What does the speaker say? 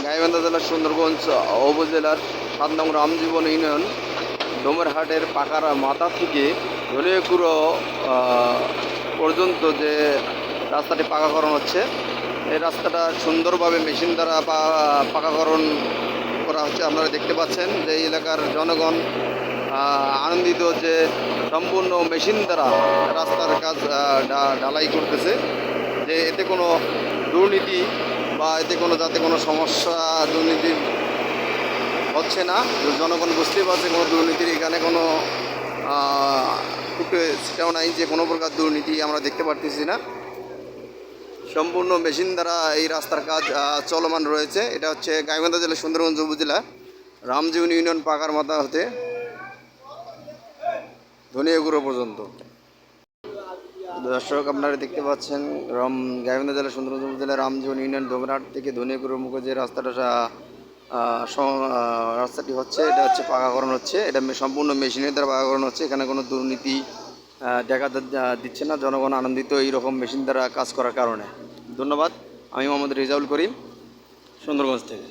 গাইবান্ধা জেলার সুন্দরগঞ্জ উপজেলার 7 নং রামজীবন ইউনিয়ন ডোমেরহাটের পাকার মাথা থেকে ধনিয়াকুড়ো পর্যন্ত যে রাস্তাটি পাকাকরণ হচ্ছে, এই রাস্তাটা সুন্দরভাবে মেশিন দ্বারা পাকাকরণ করা হচ্ছে। আপনারা দেখতে পাচ্ছেন যে এই এলাকার জনগণ আনন্দিত যে সম্পূর্ণ মেশিন দ্বারা রাস্তার কাজ ঢালাই করতেছে, যে এতে কোনো দুর্নীতি বা এতে কোনো যাতে কোনো সমস্যা দুর্নীতি হচ্ছে না। জনগণ বুঝতেই পারছে কোনো দুর্নীতির এখানে কোনো সেটাও নাই, যে কোনো প্রকার দুর্নীতি আমরা দেখতে পারতেছি না। সম্পূর্ণ মেশিন দ্বারা এই রাস্তার কাজ চলমান রয়েছে। এটা হচ্ছে গাইবান্ধা জেলার সুন্দরগঞ্জ উপজেলা রামজীবন ইউনিয়ন পাকার মাথা হতে ধনিয়াকুড়ো পর্যন্ত। দর্শক, আপনারা দেখতে পাচ্ছেন গাইবান্ধা জেলার সুন্দরগঞ্জ উপজেলা রামজীবন ইউনিয়ন ডোমেরহাট থেকে ধনিয়াকুড়ো মুখে যে রাস্তাটি হচ্ছে, এটা হচ্ছে পাকাকরণ হচ্ছে। এটা সম্পূর্ণ মেশিনের দ্বারা পাকাকরণ হচ্ছে। এখানে কোনো দুর্নীতি দেখা দিচ্ছে না। জনগণ আনন্দিত এইরকম মেশিন দ্বারা কাজ করার কারণে। ধন্যবাদ। আমি মোহাম্মদ রেজাউল করিম, সুন্দরগঞ্জ থেকে।